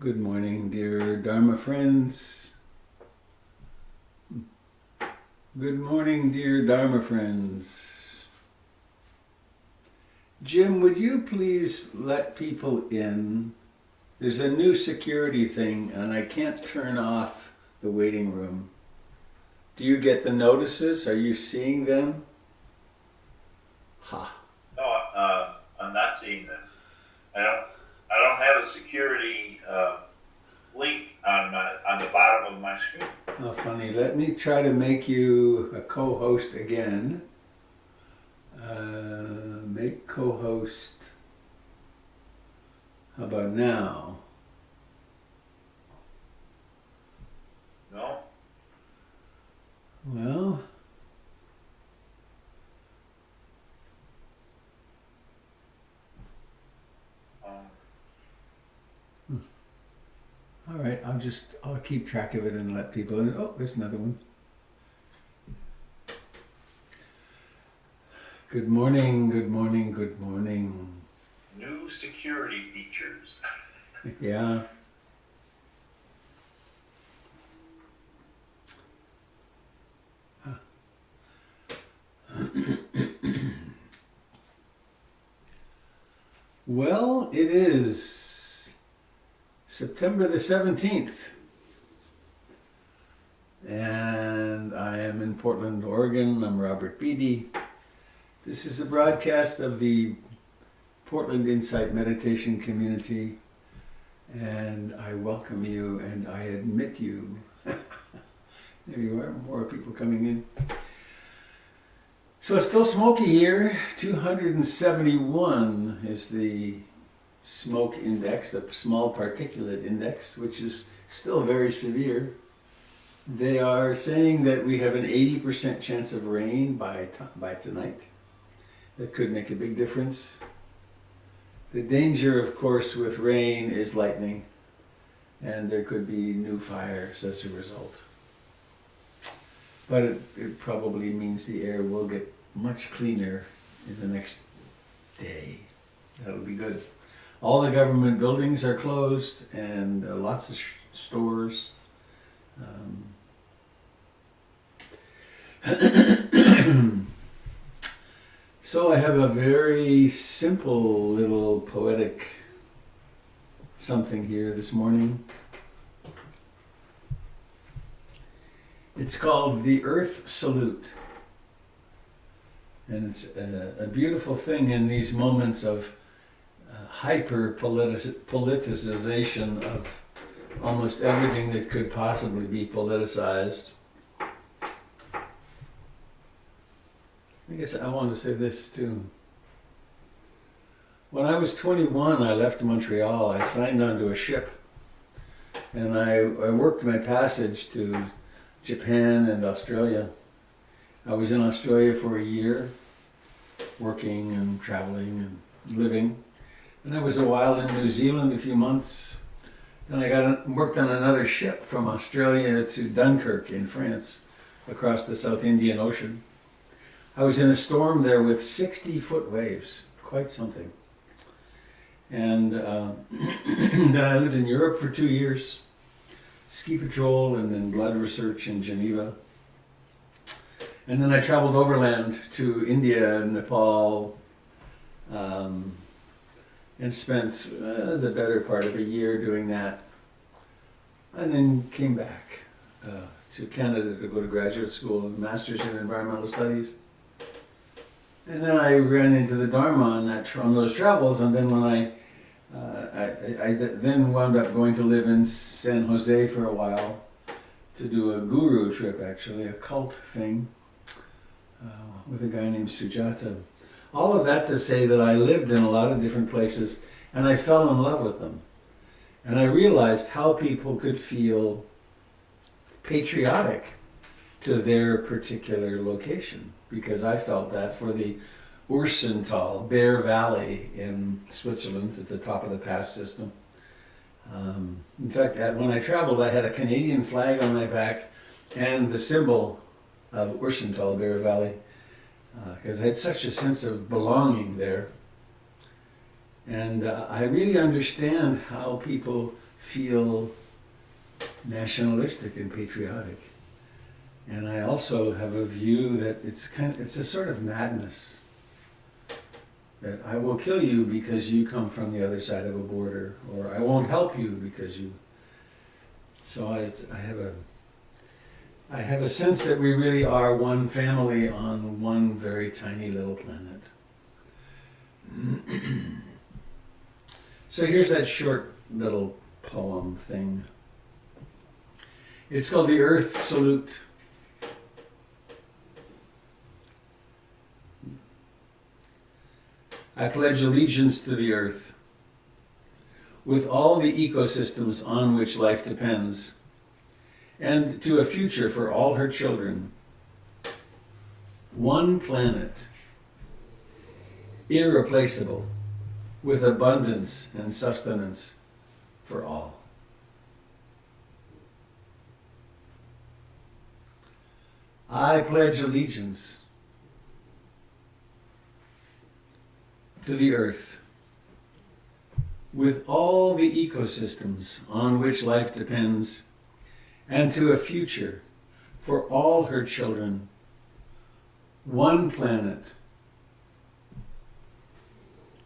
Good morning, dear Dharma friends. Good morning, dear Dharma friends. Jim, would you please let people in? There's a new security thing and I can't turn off the waiting room. Do you get the notices? Are you seeing them? Ha. No, I'm not seeing them. I don't have a security link on the bottom of my screen. How funny. Let me try to make you a co-host again. Make co-host. How about now? No, Well, all right. I'll keep track of it and let people in. Oh, there's another one. Good morning, good morning, good morning. new security features. Yeah. Well, it is September the 17th, and I am in Portland, Oregon. I'm Robert Beatty. This is a broadcast of the Portland Insight Meditation Community, and I welcome you and I admit you. There you are, more people coming in. So it's still smoky here. 271 is the smoke index, the small particulate index, which is still very severe. They are saying that we have an 80% chance of rain by tonight. That could make a big difference. The danger, of course, with rain is lightning, and there could be new fires as a result. But it probably means the air will get much cleaner in the next day. That'll be good. All the government buildings are closed and lots of stores. So I have a very simple little poetic something here this morning. It's called the Earth Salute. And it's a beautiful thing in these moments of hyper-politicization of almost everything that could possibly be politicized. I guess I want to say this too. When I was 21, I left Montreal. I signed onto a ship. And I worked my passage to Japan and Australia. I was in Australia for a year, working and traveling and living. Then I was a while in New Zealand, a few months. Then I worked on another ship from Australia to Dunkirk in France, across the South Indian Ocean. I was in a storm there with 60-foot waves, quite something. And then I lived in Europe for 2 years. Ski patrol and then blood research in Geneva. And then I traveled overland to India and Nepal and spent the better part of a year doing that. And then came back to Canada to go to graduate school and master's in environmental studies. And then I ran into the Dharma on those travels, and then when I then wound up going to live in San Jose for a while to do a guru trip, actually, a cult thing with a guy named Sujata. All of that to say that I lived in a lot of different places and I fell in love with them. And I realized how people could feel patriotic to their particular location, because I felt that for the Ursental, Bear Valley in Switzerland at the top of the pass system. In fact, when I traveled, I had a Canadian flag on my back and the symbol of Ursental, Bear Valley, because I had such a sense of belonging there. And I really understand how people feel nationalistic and patriotic. And I also have a view that it's a sort of madness. That I will kill you because you come from the other side of a border, or I won't help you because you. So I have a sense that we really are one family on one very tiny little planet. So here's that short little poem thing. It's called The Earth Salute. I pledge allegiance to the earth, with all the ecosystems on which life depends, and to a future for all her children. One planet, irreplaceable, with abundance and sustenance for all. I pledge allegiance to the earth, with all the ecosystems on which life depends, and to a future for all her children. One planet,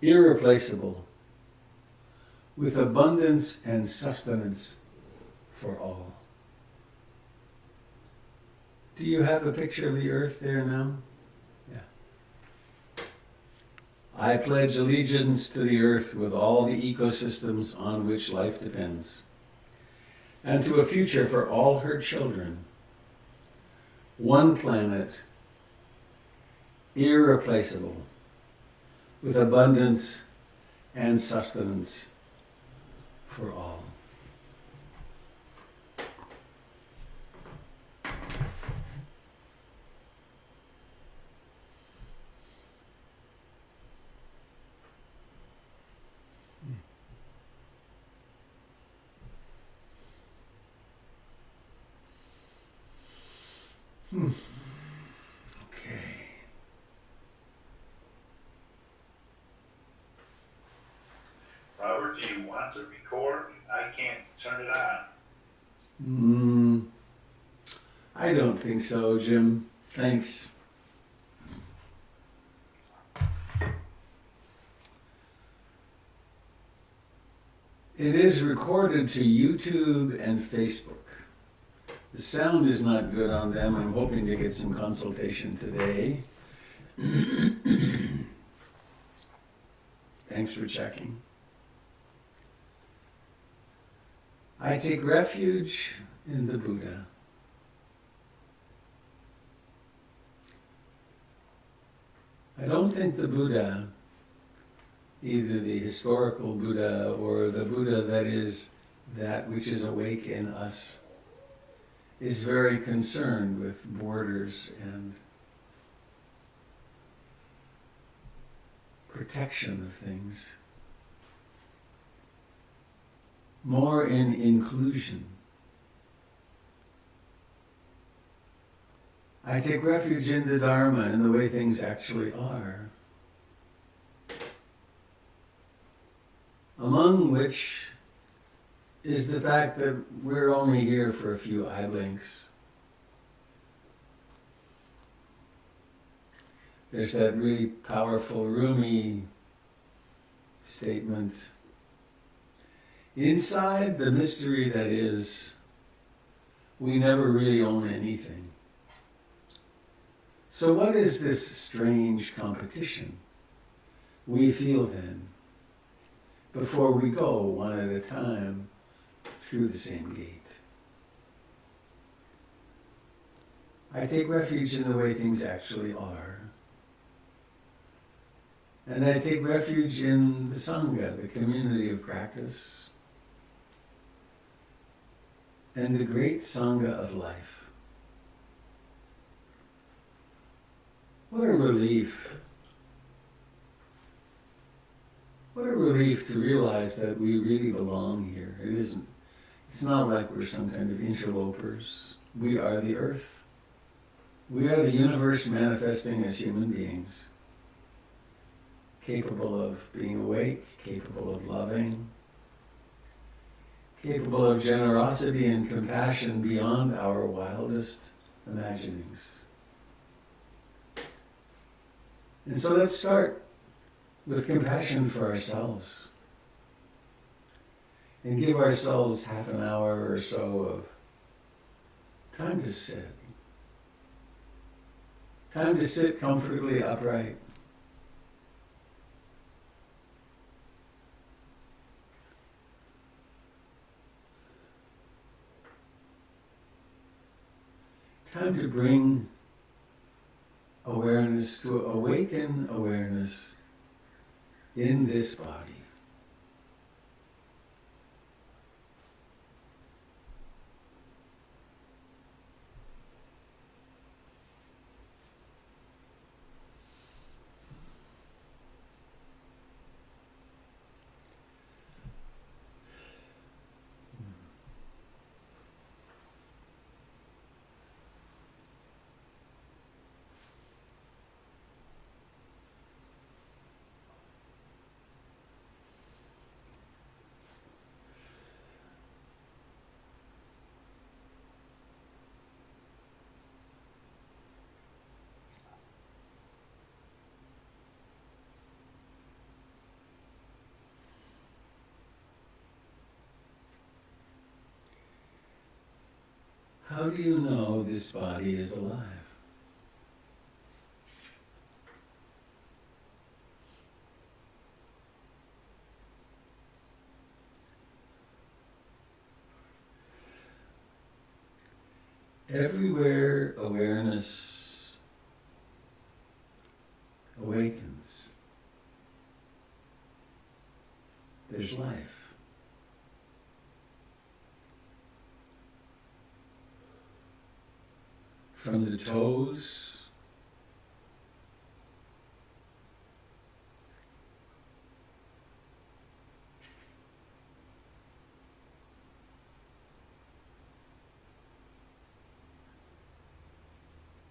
irreplaceable, with abundance and sustenance for all. Do you have a picture of the earth there now? Yeah. I pledge allegiance to the earth with all the ecosystems on which life depends, and to a future for all her children. One planet, irreplaceable, with abundance and sustenance for all. Okay. Robert, do you want to record? I can't turn it on. I don't think so, Jim. Thanks. It is recorded to YouTube and Facebook. The sound is not good on them. I'm hoping to get some consultation today. Thanks for checking. I take refuge in the Buddha. I don't think the Buddha, either the historical Buddha or the Buddha that is that which is awake in us, is very concerned with borders and protection of things. More in inclusion. I take refuge in the Dharma and the way things actually are. Among which is the fact that we're only here for a few eye blinks. There's that really powerful Rumi statement. Inside the mystery that is, we never really own anything. So what is this strange competition we feel then, before we go one at a time through the same gate? I take refuge in the way things actually are. And I take refuge in the Sangha, the community of practice, and the great Sangha of life. What a relief. What a relief to realize that we really belong here. It's not like we're some kind of interlopers. We are the earth. We are the universe manifesting as human beings, capable of being awake, capable of loving, capable of generosity and compassion beyond our wildest imaginings. And so let's start with compassion for ourselves and give ourselves half an hour or so of time to sit. Time to sit comfortably upright. Time to bring awareness, to awaken awareness in this body. How do you know this body is alive? Everywhere awareness awakens, there's life. From the toes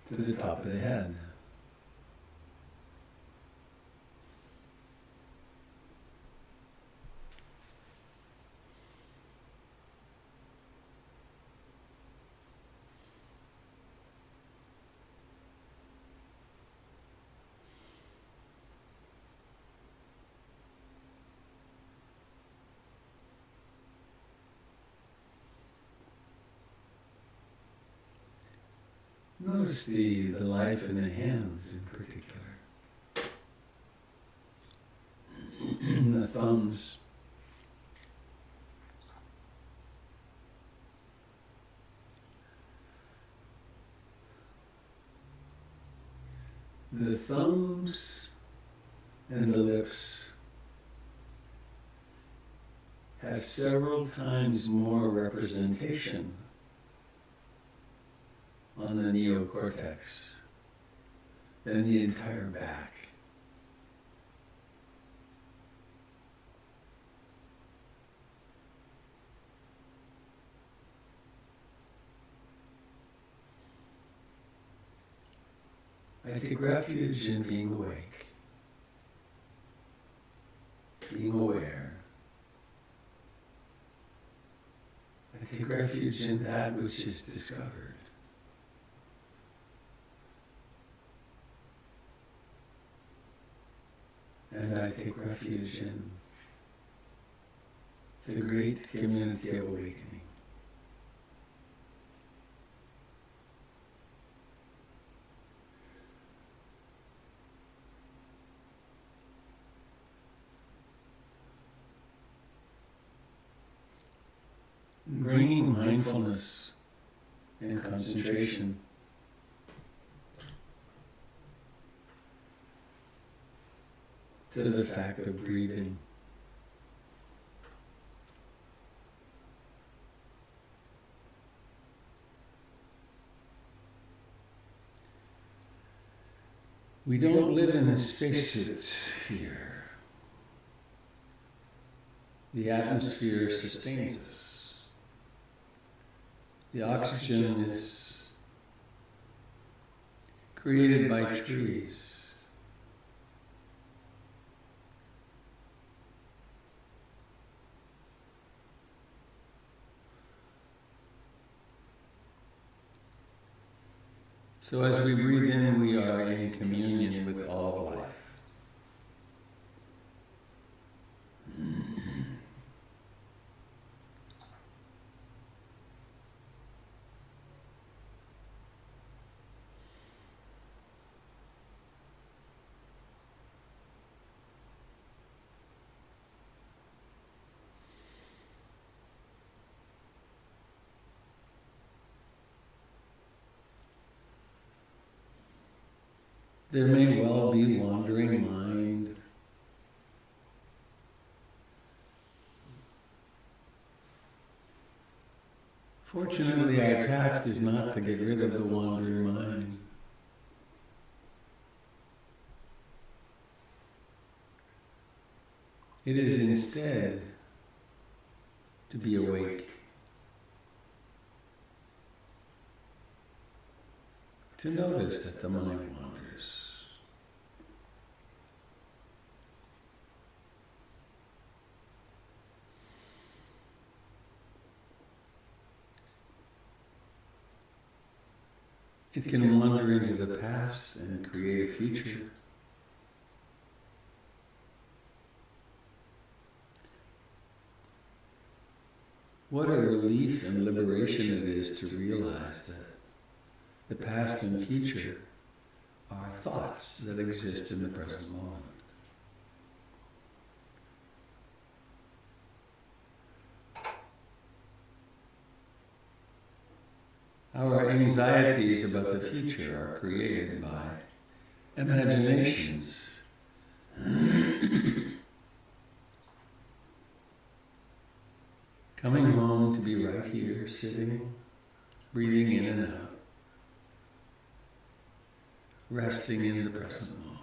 to the top of the head. Notice the life in the hands in particular. The thumbs. The thumbs and the lips have several times more representation on the neocortex than the entire back. I take refuge in being awake, being aware. I take refuge in that which is discovered. And I take refuge in the great community of awakening. Bringing mindfulness and concentration to the fact of breathing. We don't live in a spacesuit here. The atmosphere sustains us. The oxygen is created by trees. So as we breathe in, we are in communion with all of life. There may well be wandering mind. Fortunately, our task is not to get rid of the wandering mind. It is instead to be awake, to notice that the mind wanders. It can wander into the past and create a future. What a relief and liberation it is to realize that the past and future are thoughts that exist in the present moment. Our anxieties about the future are created by imaginations. Coming home to be right here, sitting, breathing in and out, resting in the present moment.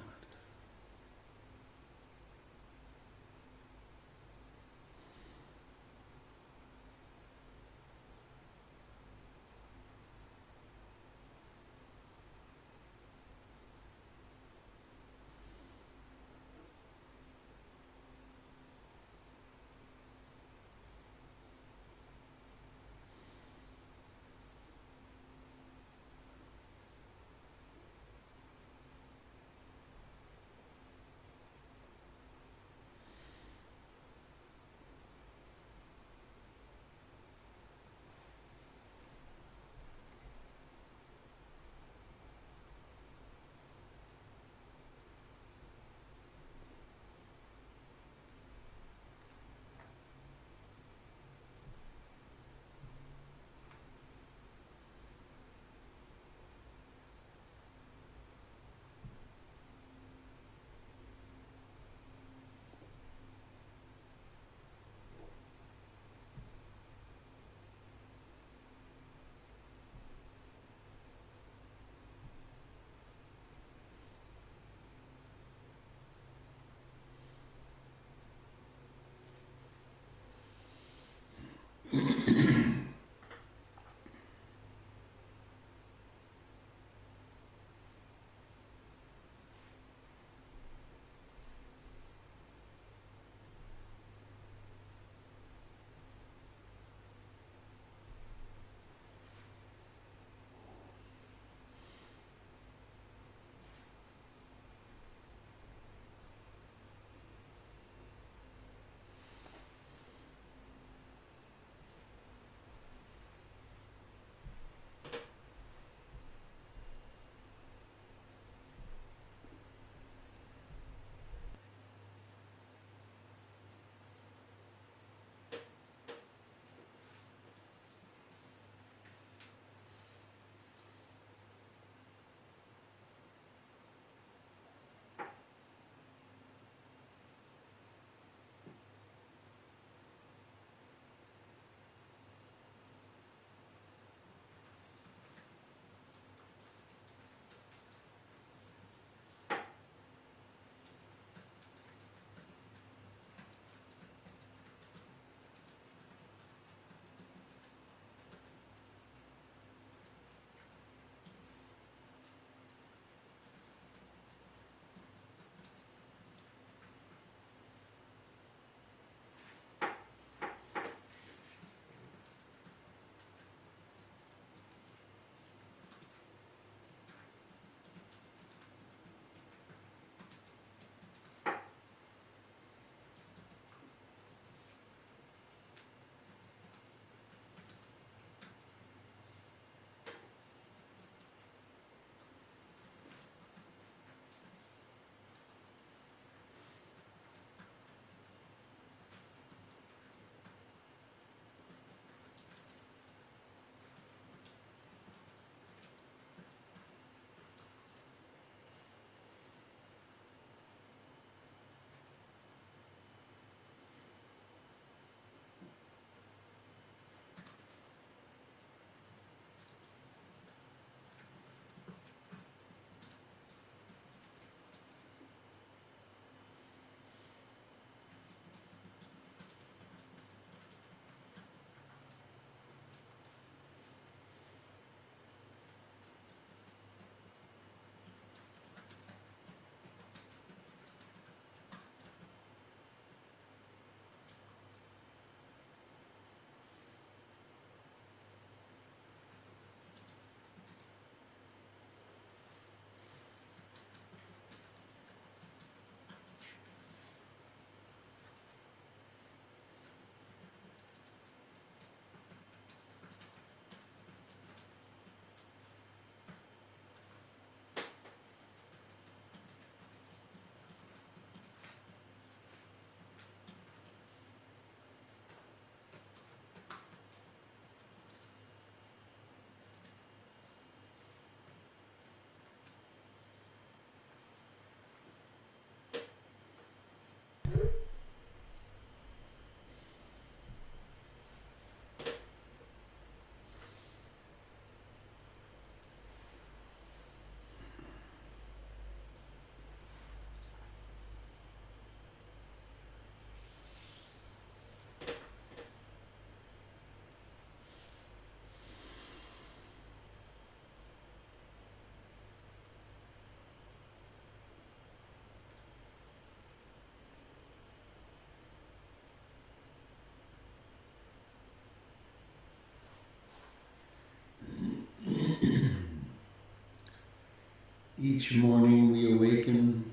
Each morning we awaken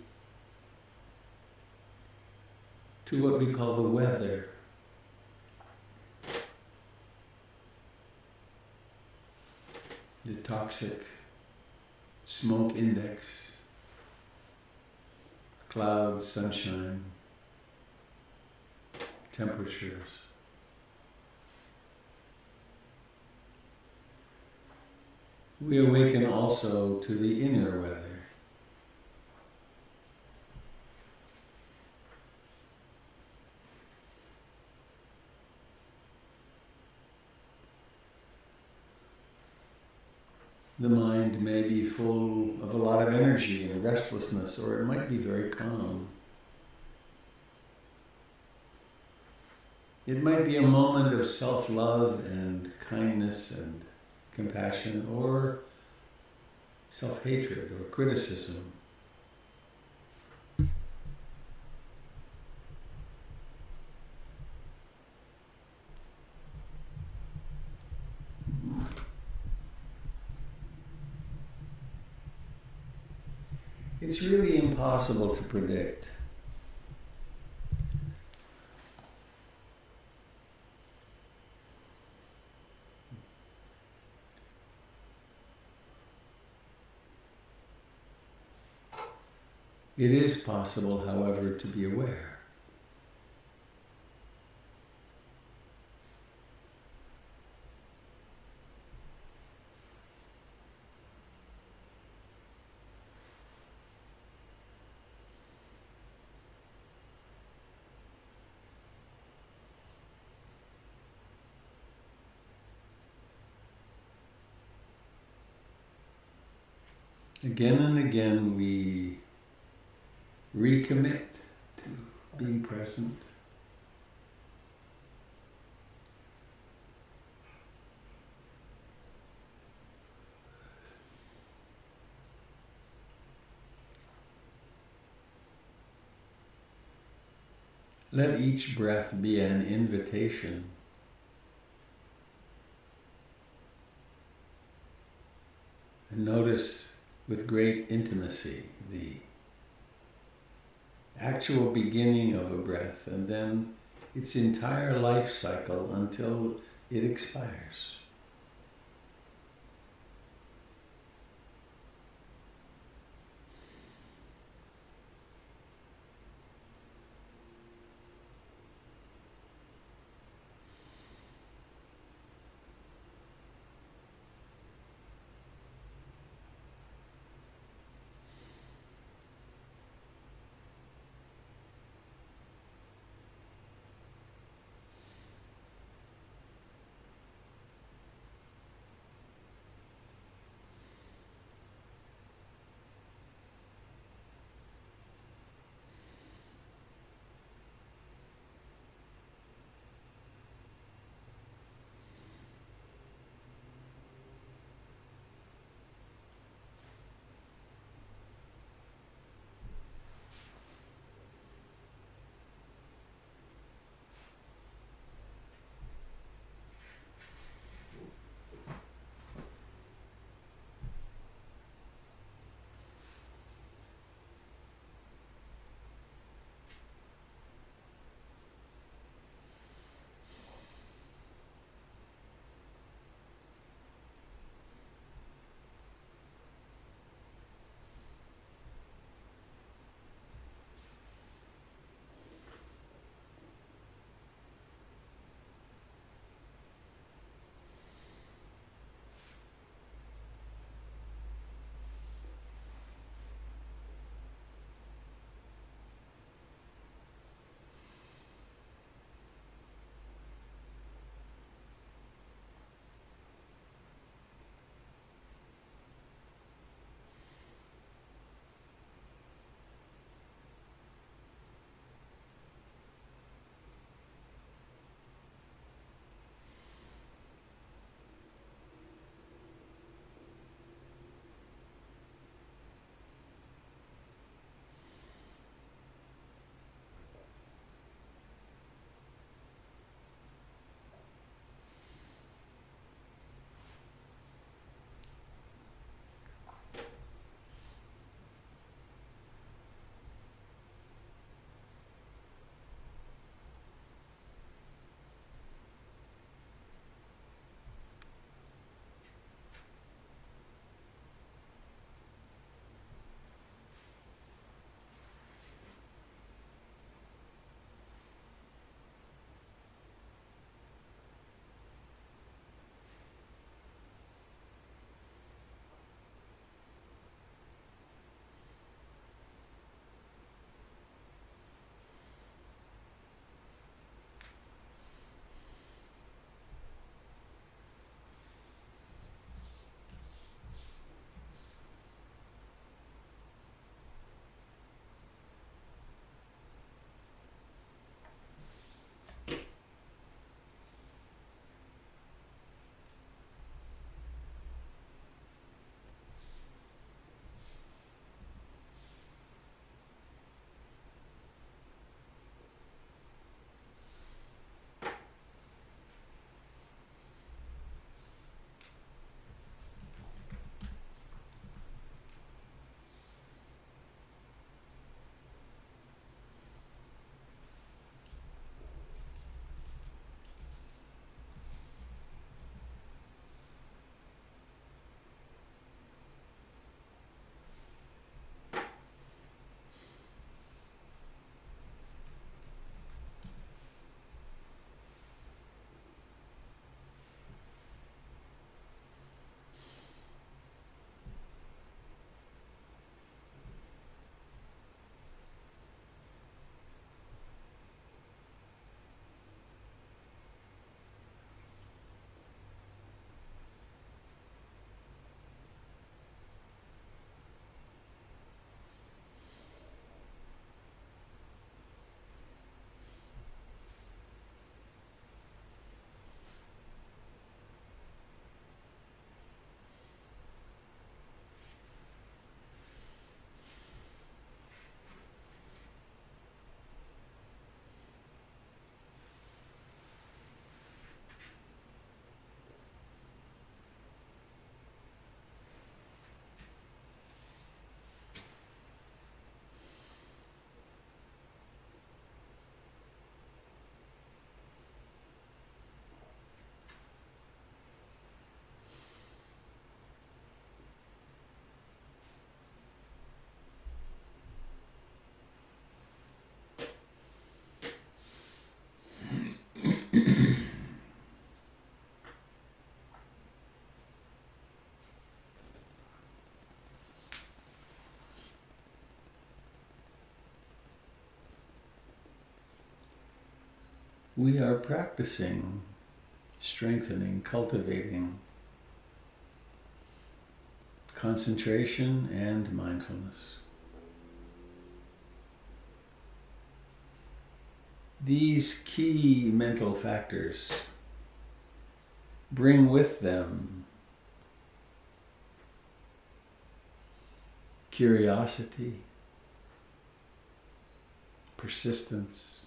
to what we call the weather. The toxic smoke index, clouds, sunshine, temperatures. We awaken also to the inner weather. The mind may be full of a lot of energy and restlessness, or it might be very calm. It might be a moment of self-love and kindness and compassion, or self-hatred or criticism. It's really impossible to predict. It is possible, however, to be aware. Again and again we recommit to being present. Let each breath be an invitation. And notice with great intimacy the actual beginning of a breath and then its entire life cycle until it expires. we are practicing, strengthening, cultivating concentration and mindfulness. These key mental factors bring with them curiosity, persistence,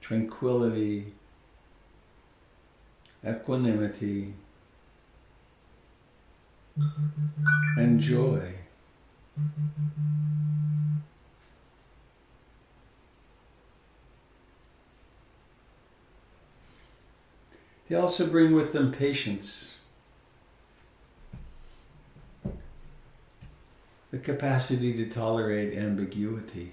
tranquility, equanimity, and joy. They also bring with them patience, the capacity to tolerate ambiguity,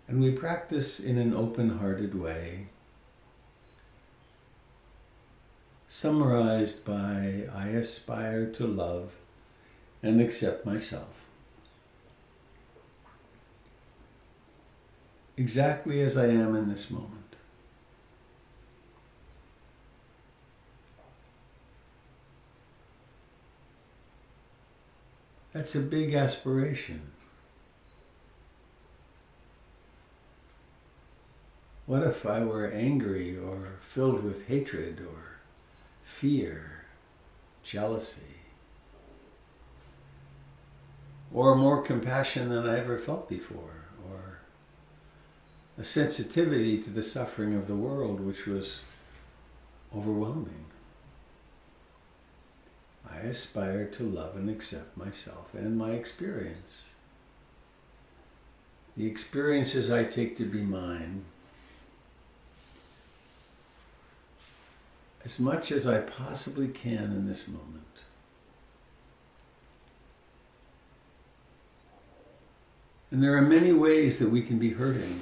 and we practice in an open-hearted way, summarized by I aspire to love and accept myself, exactly as I am in this moment. That's a big aspiration. What if I were angry or filled with hatred or fear, jealousy, or more compassion than I ever felt before, or a sensitivity to the suffering of the world which was overwhelming? I aspire to love and accept myself and my experience. The experiences I take to be mine, as much as I possibly can in this moment. And there are many ways that we can be hurting.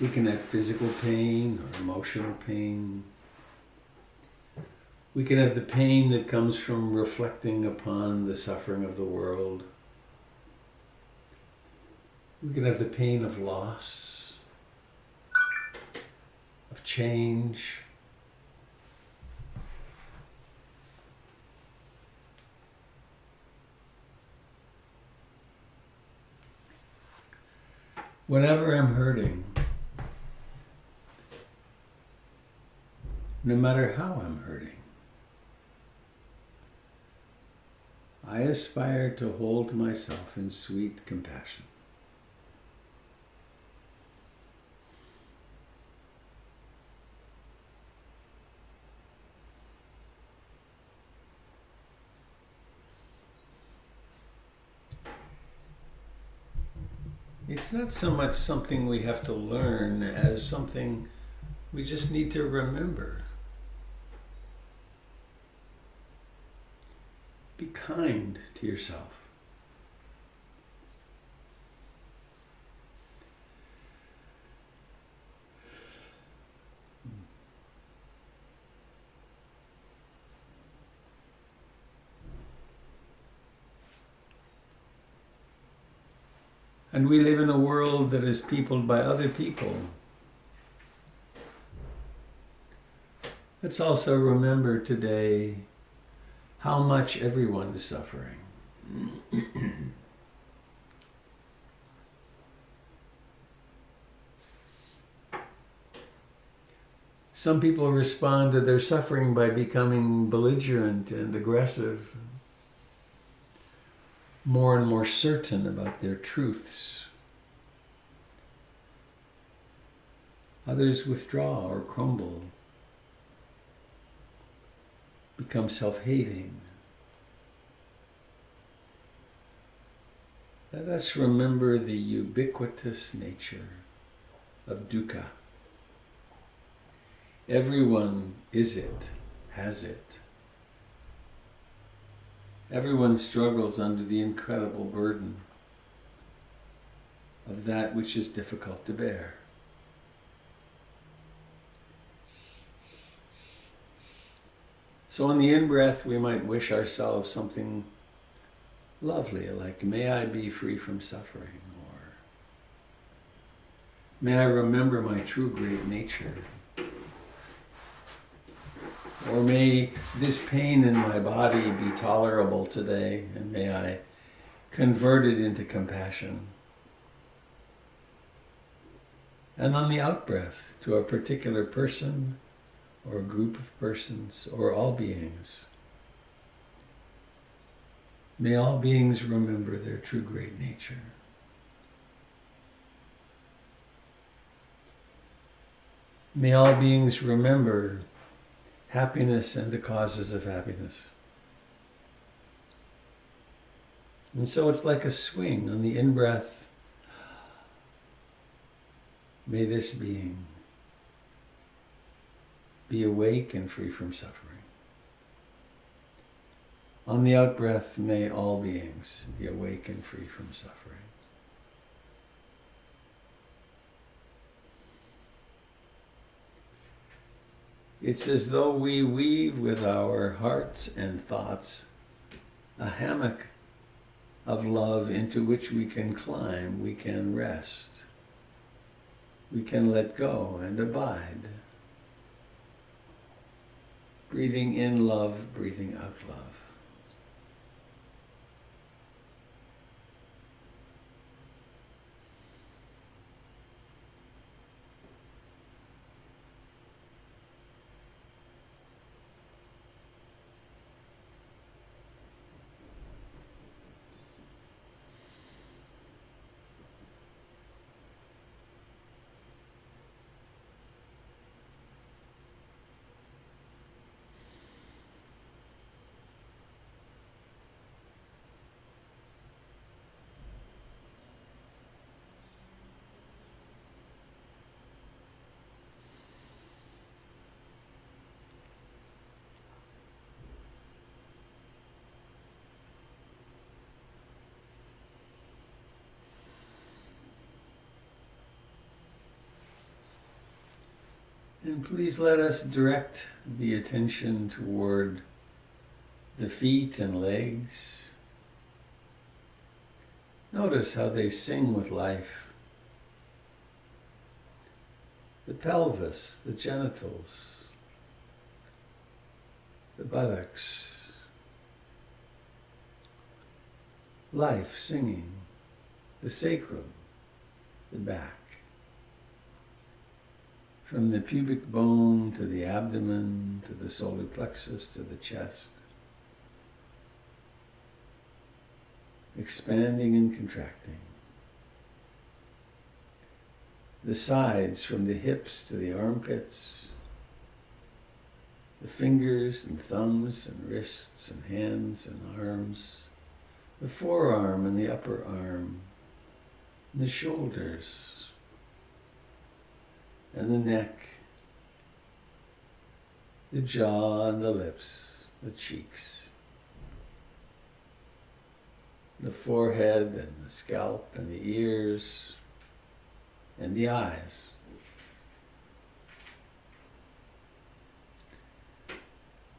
We can have physical pain or emotional pain. We can have the pain that comes from reflecting upon the suffering of the world. We can have the pain of loss, of change. Whenever I'm hurting, no matter how I'm hurting, I aspire to hold myself in sweet compassion. It's not so much something we have to learn as something we just need to remember. Be kind to yourself. And we live in a world that is peopled by other people. Let's also remember today how much everyone is suffering. Some people respond to their suffering by becoming belligerent and aggressive, more and more certain about their truths. Others withdraw or crumble, become self-hating. Let us remember the ubiquitous nature of dukkha. Everyone is it, has it. Everyone struggles under the incredible burden of that which is difficult to bear. So on the in-breath, we might wish ourselves something lovely, like may I be free from suffering, or may I remember my true great nature, or may this pain in my body be tolerable today, and may I convert it into compassion. And on the out-breath, to a particular person, or a group of persons, or all beings, may all beings remember their true great nature. May all beings remember happiness and the causes of happiness. And so it's like a swing. On the in-breath, may this being be awake and free from suffering. On the out-breath, may all beings be awake and free from suffering. It's as though we weave with our hearts and thoughts a hammock of love into which we can climb, we can rest, we can let go and abide. Breathing in love, breathing out love. And please let us direct the attention toward the feet and legs. Notice how they sing with life. The pelvis, the genitals, the buttocks. Life singing. The sacrum, the back. From the pubic bone to the abdomen, to the solar plexus, to the chest. Expanding and contracting. The sides from the hips to the armpits. The fingers and thumbs and wrists and hands and arms. The forearm and the upper arm. And the shoulders. And the neck, the jaw and the lips, the cheeks, the forehead and the scalp and the ears and the eyes.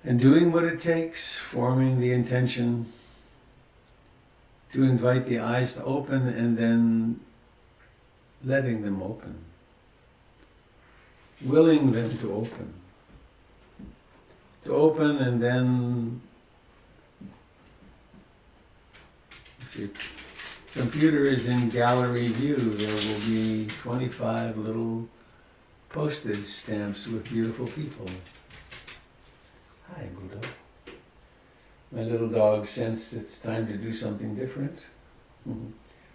And doing what it takes, forming the intention to invite the eyes to open and then letting them open. Willing them to open and then, if your computer is in gallery view, there will be 25 little postage stamps with beautiful people. Hi, Buddha. My little dog sensed it's time to do something different.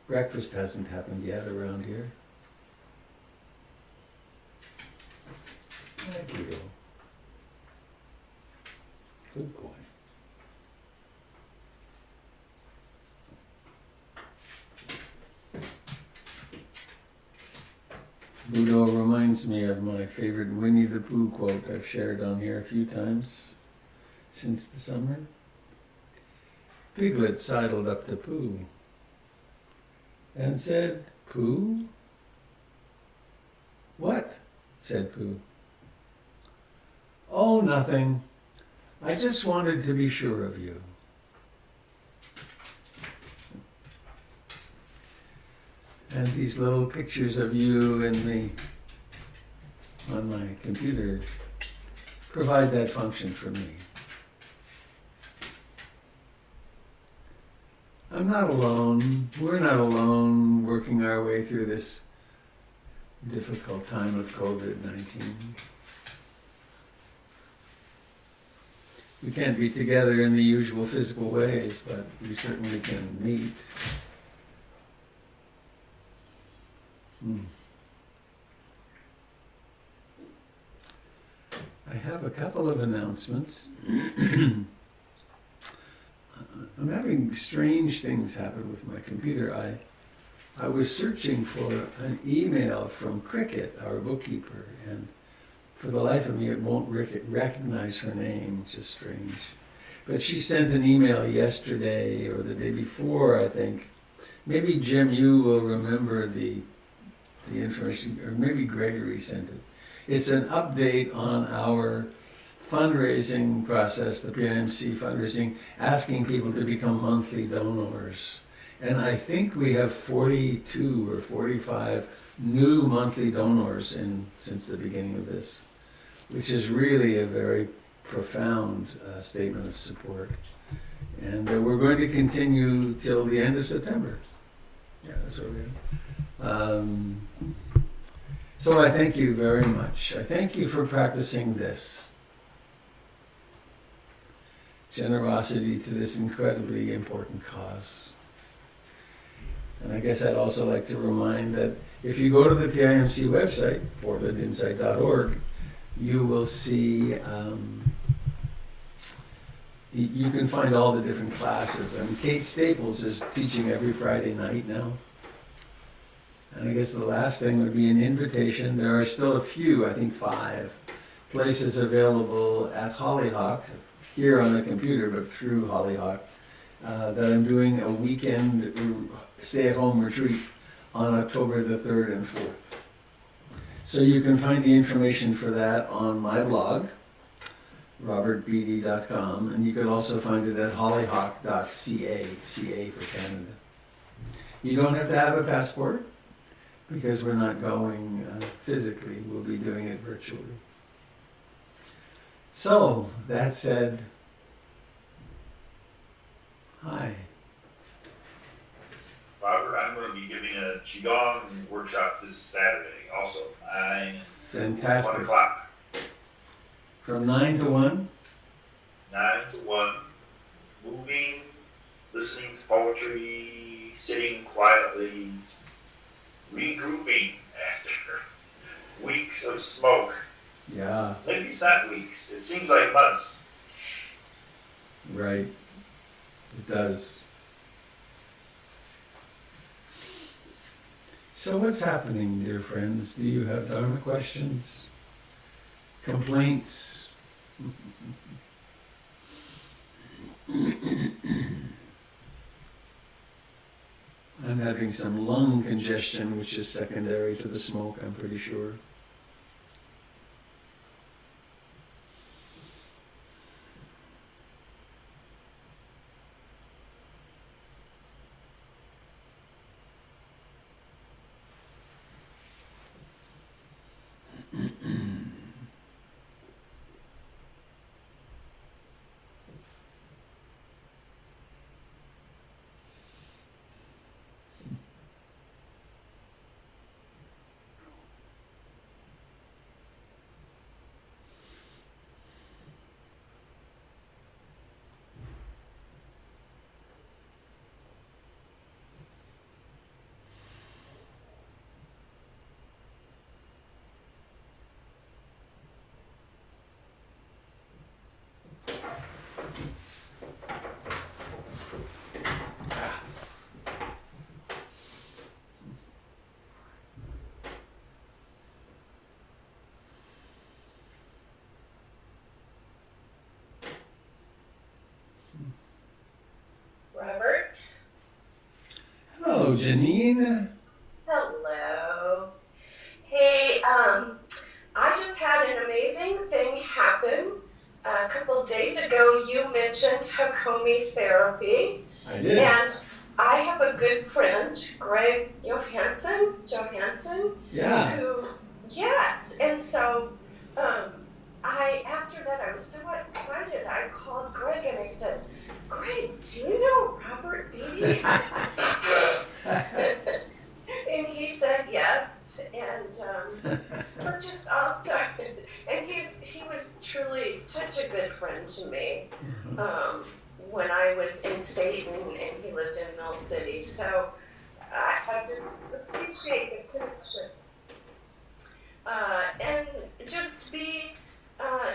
Breakfast hasn't happened yet around here. Hi, Buddha. Good boy. Buddha reminds me of my favorite Winnie the Pooh quote I've shared on here a few times since the summer. Piglet sidled up to Pooh and said, "Pooh?" "What?" said Pooh. "Oh, nothing. I just wanted to be sure of you." And these little pictures of you on my computer provide that function for me. I'm not alone. We're not alone working our way through this difficult time of COVID-19. We can't be together in the usual physical ways, but we certainly can meet. I have a couple of announcements. I'm having strange things happen with my computer. I was searching for an email from Cricket, our bookkeeper, and for the life of me it won't recognize her name, which is strange. But she sent an email yesterday or the day before, I think. Maybe Jim, you will remember the information, or maybe Gregory sent it. It's an update on our fundraising process, the PIMC fundraising, asking people to become monthly donors. And I think we have 42 or 45 new monthly donors since the beginning of this, which is really a very profound statement of support. And we're going to continue till the end of September. Yeah, that's what we're doing. So I thank you very much. I thank you for practicing this. Generosity to this incredibly important cause. And I guess I'd also like to remind that if you go to the PIMC website, portlandinsight.org, you will see, you can find all the different classes. And Kate Staples is teaching every Friday night now. And I guess the last thing would be an invitation. There are still a few, I think 5, places available at Hollyhock, here on the computer, but through Hollyhock, that I'm doing a weekend stay-at-home retreat on October the 3rd and 4th. So you can find the information for that on my blog, robertbeatty.com, and you can also find it at hollyhock.ca, CA for Canada. You don't have to have a passport, because we're not going physically, we'll be doing it virtually. So, that said, hi. Robert, I'm going to be giving a Qigong workshop this Saturday also. Fantastic. 1 o'clock. From 9 to 1? 9 to 1. Moving, listening to poetry, sitting quietly, regrouping after weeks of smoke. Yeah. Maybe it's not weeks. It seems like months. Right. It does. So what's happening, dear friends? Do you have Dharma questions? Complaints? I'm having some lung congestion, which is secondary to the smoke, I'm pretty sure. Robert? Hello, Janine. Hello. Hey, I just had an amazing thing happen. A couple of days ago, you mentioned Hakomi therapy. I did. And I have a good friend, Greg Johansson, Yeah. who, yes, and so after that, I was so excited. I called Greg and I said, Greg, do you know Robert Beatty? And he said yes, and we're just all started. And he was truly such a good friend to me when I was in Staten and he lived in Mill City. So I just appreciate the connection. And just be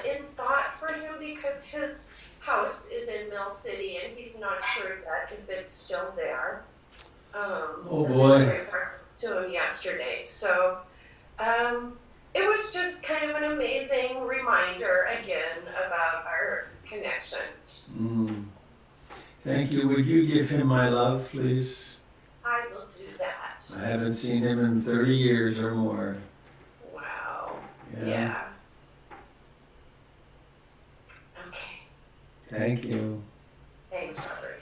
in thought for him because his house is in Mill City and he's not sure yet if it's still there. Oh boy. I talked to him yesterday. So it was just kind of an amazing reminder again about our connections. Thank you. Would you give him my love, please? I will do that. I haven't seen him in 30 years or more. Wow. Yeah. Yeah. Okay. Thank you. Thanks, Robert.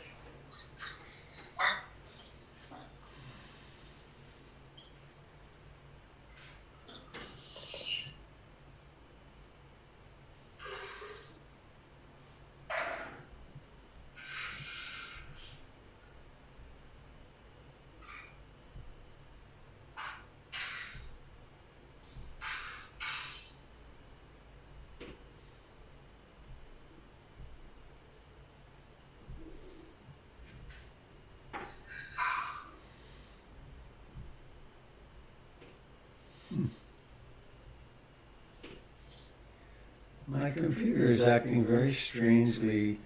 My computer is acting very strangely.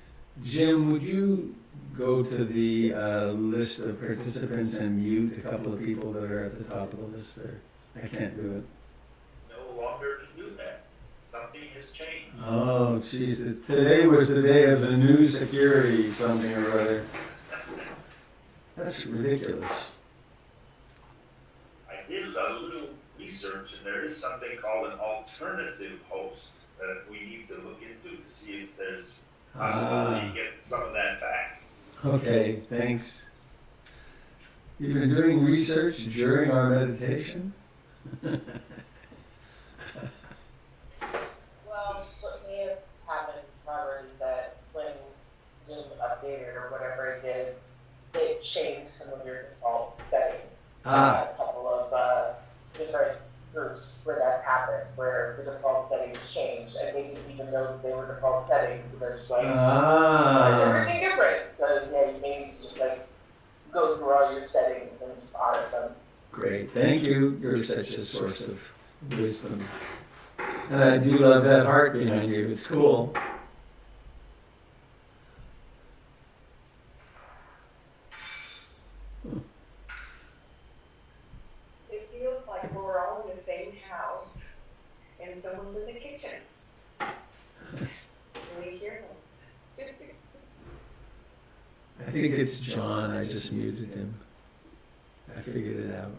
Jim, would you go to the list of participants and mute a couple of people that are at the top of the list there? I can't do it. No longer can do that. Something has changed. Oh, geez. Today was the day of the new security something or other. That's ridiculous. I did a little research, and there is something called an alternative host that we need to look into to see if there's possibility to get some of that back. Okay, thanks. You've been doing research during our meditation? Well, what may have happened, Robert, is that when Zoom updated or whatever it did, it changed some of your default settings. A couple of different groups where that's happened, where the default settings changed, and they didn't even know that they were default settings, so they're just like, why is everything different? So yeah, you may need to just like go through all your settings and just audit them. Great, thank you. You're such a source of wisdom. And I do love that heart behind you. It's cool. It feels like we're all in the same house and someone's in the kitchen. And we hear them. I think it's John. I just muted him. I figured it out.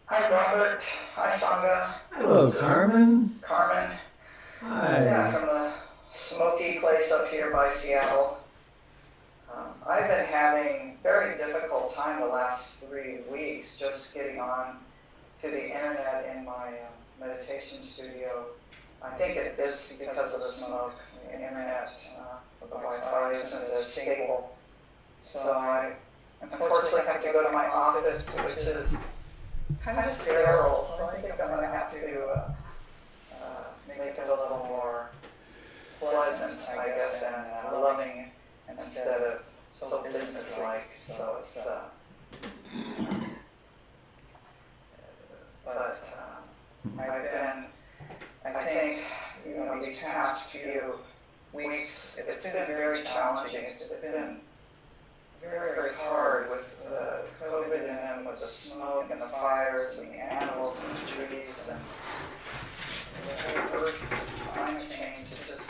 Hi, Robert. Hi, Sangha. Hello, Carmen. Carmen. Yeah, Hi. from the smoky place up here by Seattle. I've been having very difficult time the last 3 weeks just getting on to the internet in my meditation studio. I think it is because of the smoke. The internet, the Wi-Fi isn't as stable. So I unfortunately have to go to my office, which is kind of sterile, so I think I'm going to have to make it a little more pleasant, I guess, and loving instead of so business-like. So it's, but I've been, I think, these past few weeks, it's been very challenging. It's been very, very hard with COVID and with the smoke and the fires and the animals and the trees and the whole earth climate change. It's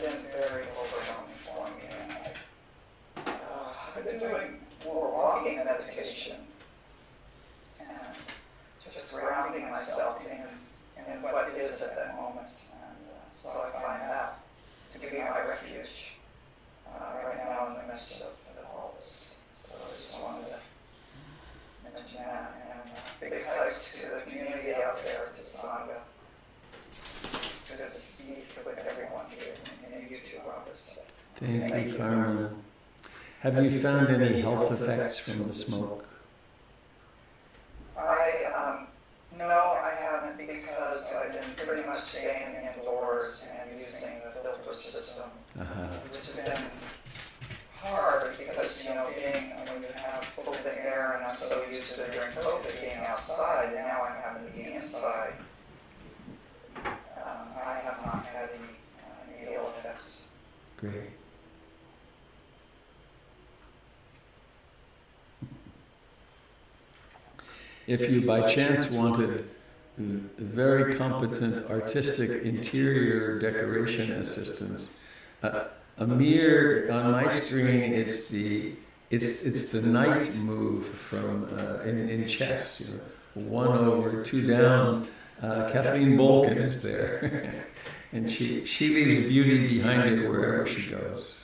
been very overwhelming for me. And I've been doing more walking meditation and just grounding myself in what is at that moment. And big thanks to the community out there, to Sangha. Good to speak with everyone here, and you too, Robert. Thank you, Carmen. Have you found any health effects from the smoke? No, I haven't, because I've been pretty much staying indoors and using the filter system, which has been hard because, you know, when you have open air, and I'm so used to during COVID being outside, and now I'm having to be inside. I have not had any ill effects. Great. If you by chance wanted very competent artistic interior decoration assistance, Amir, on my screen, it's the knight move from in chess. You know, 1 over, 2 down. Kathleen Bolkin is there, and she leaves beauty behind it wherever she goes.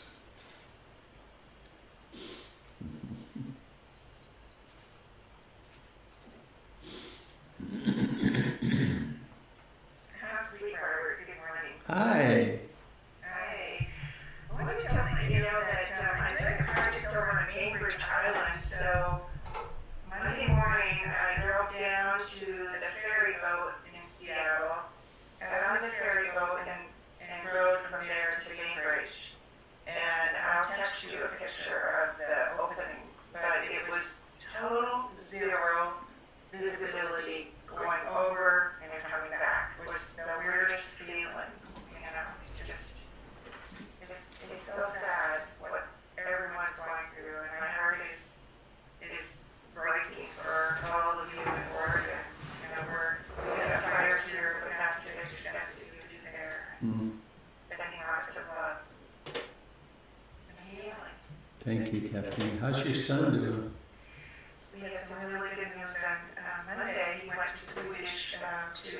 Hi. Hi. I want to you know that I'm doing a project over on Cambridge Island, so Monday morning I drove down to the ferry boat in Seattle, got on the ferry boat and rode from there to Cambridge. And I'll text you a picture of the opening, but it was total zero visibility going over and coming back. It was the weirdest feeling. It's so sad what everyone's going through, and my heart is breaking for all of you in Oregon. You know, we have fires here, but we have to extend it to there. Sending lots of love and healing. Thank you, Kathleen. How's your son doing? We had some really good news on Monday. He went to Swedish to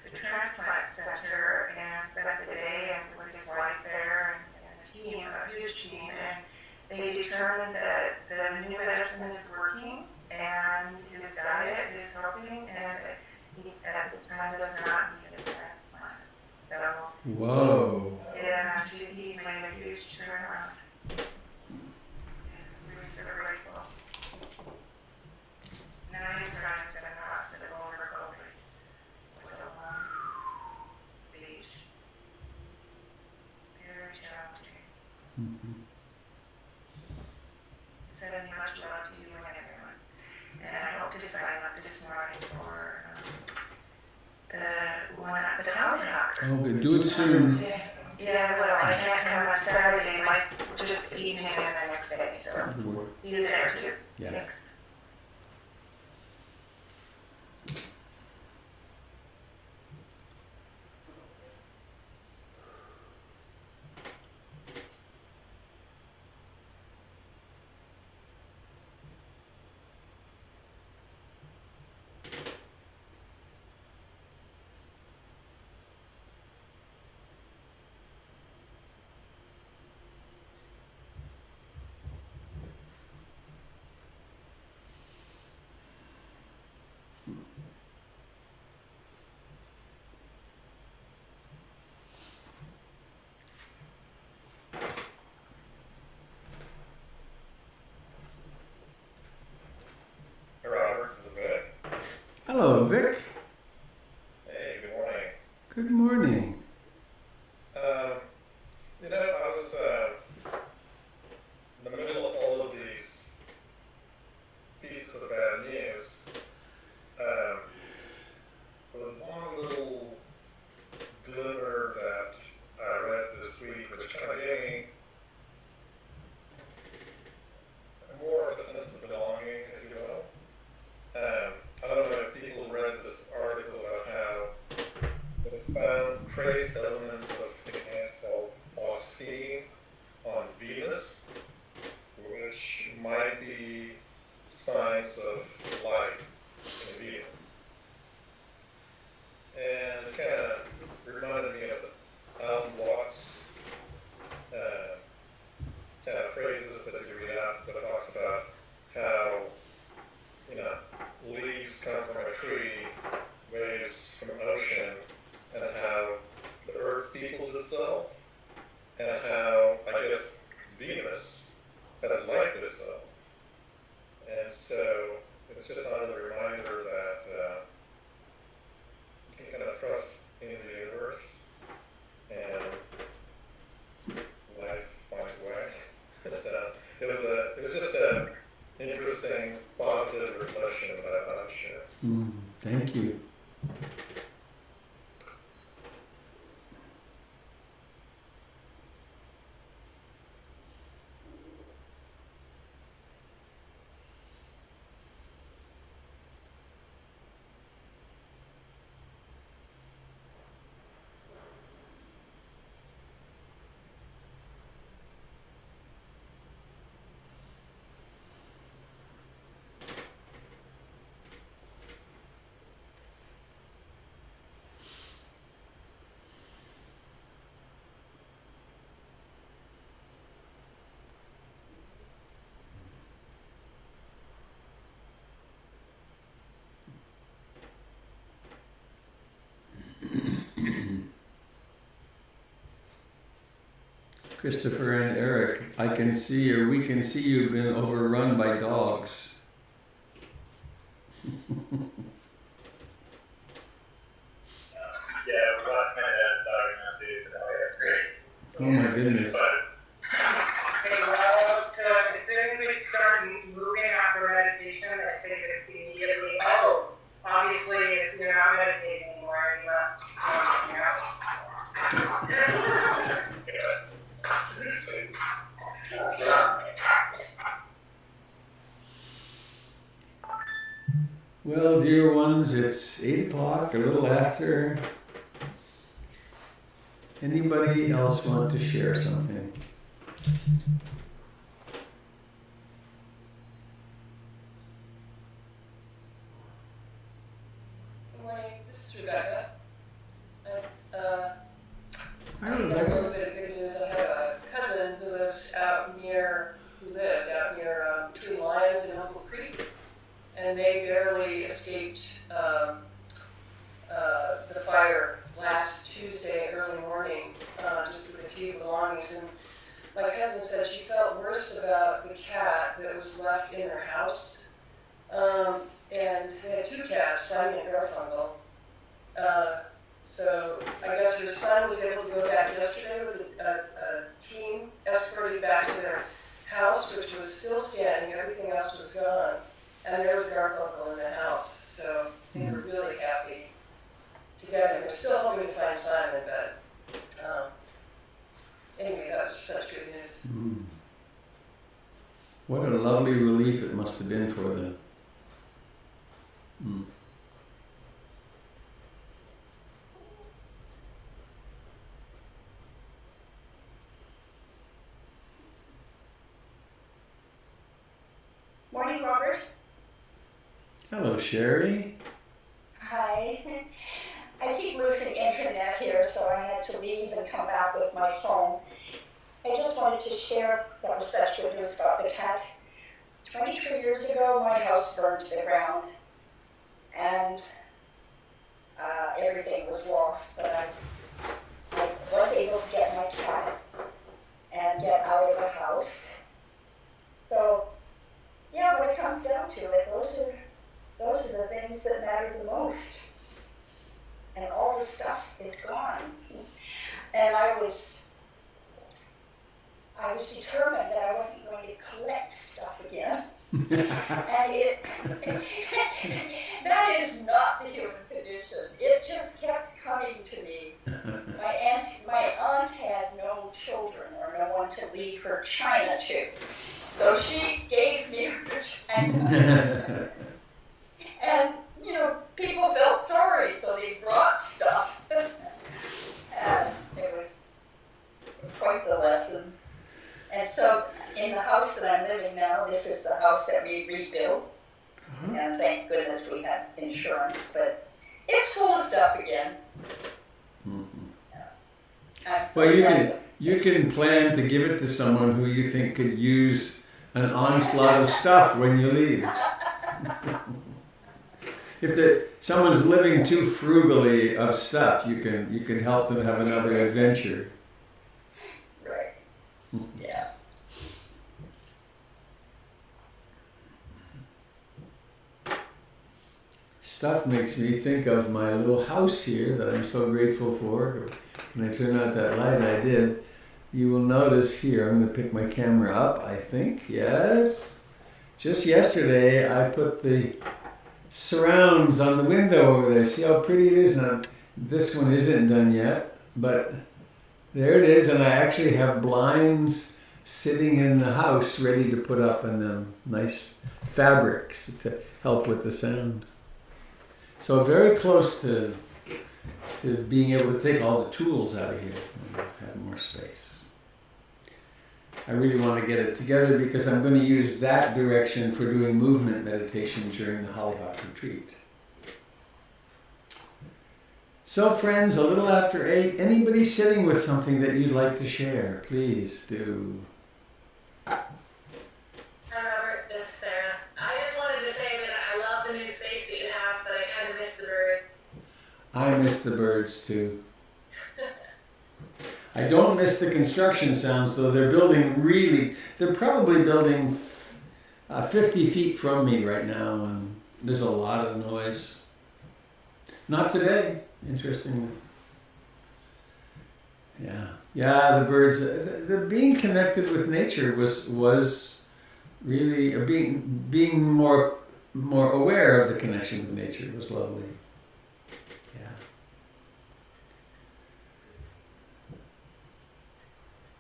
the transplant center and spent the day and with his wife there and a team, a huge team, and they determined that the new medicine is working and his diet is helping, and he at this time does not need a transplant. So, Whoa. yeah, he's made a huge turnaround. We're so grateful. Now he's trying to sit in the hospital over COVID. So beach. Very challenging. Sending much love to you and everyone. And I hope to sign up this morning for the one at the Tomahawk. Oh, good. Do it soon. Yeah, well, I can't come on Saturday, might just evening and the next day, so see you there too. Yeah. Thanks. Hello, Vic. Hey, good morning. Good morning. You know, I was in the middle of all of these pieces of bad news. With one little glimmer that I read this week, which kind of gave me more of a sense of belonging, if you will. I don't know if people read this article about how they found trace elements of enhanced phosphine on Venus, which might be signs of life in Venus. And it kind of reminded me of Alan Watts' kind of phrases that you read out that talks about how, you know, leaves come from a tree, waves from an ocean, and how the earth peoples itself, and how, I guess, Venus has life itself. And so it's just another reminder that you can kind of trust in the universe, and life finds a way. So it was just an interesting, positive reflection that I thought I'd share. Thank you. Christopher and Eric, I can see, or we can see you've been overrun by dogs. Yeah, we lost my dad's dog now too, so that's great. Oh my goodness. Okay, well, so as soon as we start moving after meditation, I think it's immediately, obviously, if you're not meditating anymore, you must be Well, dear ones, it's 8 o'clock, a little after. Anybody else want to share something? Good morning, this is Rebecca. Hi, I have a Rebecca. little bit of good news. I have a cousin who lived out near between Lyons and Uncle Creek, and they barely escaped the fire last Tuesday early morning, just with a few belongings. And my cousin said she felt worst about the cat that was left in their house. And they had 2 cats, Simon and Garfunkel. So I guess her son was able to go back yesterday with a team escorted back to their house, which was still standing. Everything else was gone. And there was Garfunkel in the house. So they were really happy to get him. They're still hoping to find Simon, but anyway, that was such good news. What a lovely relief it must have been for them. Morning, Robert. Hello, Sherry. Hi. I keep losing internet here, so I had to leave and come back with my phone. I just wanted to share that was such good news about the cat. 23 years ago, my house burned to the ground, and everything was lost, but I was able to get my cat and get out of the house. So, yeah, when it comes down to it, those are the things that matter the most. And all the stuff is gone. And I was determined that I wasn't going to collect stuff again. And that is not the human condition. It just kept coming to me. My aunt had no children or no one to leave her china to. So she gave me her china. And, people felt sorry, so they brought stuff. And it was quite the lesson. And so, in the house that I'm living now, this is the house that we rebuilt. And thank goodness we had insurance, but it's full of stuff again. Well, you can plan to give it to someone who you think could use an onslaught of stuff when you leave. someone's living too frugally of stuff, you can help them have another adventure. Right. Yeah. Stuff makes me think of my little house here that I'm so grateful for. Can I turn out that light? I did. You will notice here, I'm going to pick my camera up, I think. Yes. Just yesterday, I put the surrounds on the window over there. See how pretty it is? Now, this one isn't done yet, but there it is. And I actually have blinds sitting in the house ready to put up, and nice fabrics to help with the sound. So very close to being able to take all the tools out of here and have more space. I really want to get it together because I'm going to use that direction for doing movement meditation during the Hollyhock retreat. So friends, a little after 8, anybody sitting with something that you'd like to share, please do. Hi Robert, this is Sarah. I just wanted to say that I love the new space that you have, but I kind of miss the birds. I miss the birds too. I don't miss the construction sounds though. They're probably building 50 feet from me right now, and there's a lot of noise. Not today, interestingly. Yeah, the birds, the being connected with nature was really, being more aware of the connection with nature was lovely. Yeah.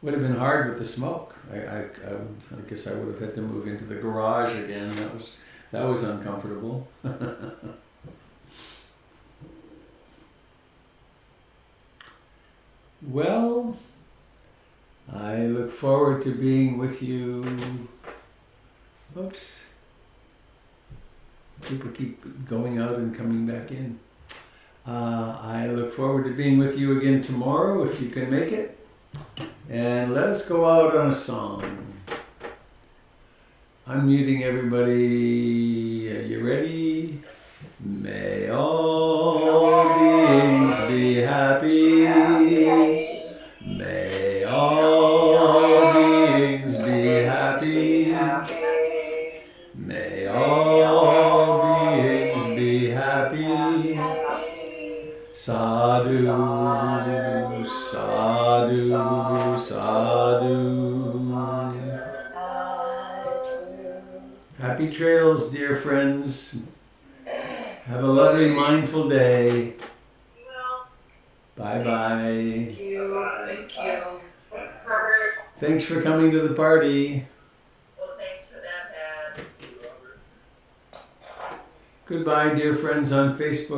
Would have been hard with the smoke. I guess I would have had to move into the garage again. That was uncomfortable. Well, I look forward to being with you. Oops. People keep going out and coming back in. I look forward to being with you again tomorrow if you can make it. And let us go out on a song. Unmuting everybody. Are you ready? May all beings be happy. May all beings be happy. May all beings be happy. Sadhu, sadhu, sadhu. Happy trails, dear friends. Have a lovely, mindful day. Bye-bye. Thank you. Thank you. Robert. Thanks for coming to the party. Well, thanks for that, Pat. Goodbye, dear friends on Facebook.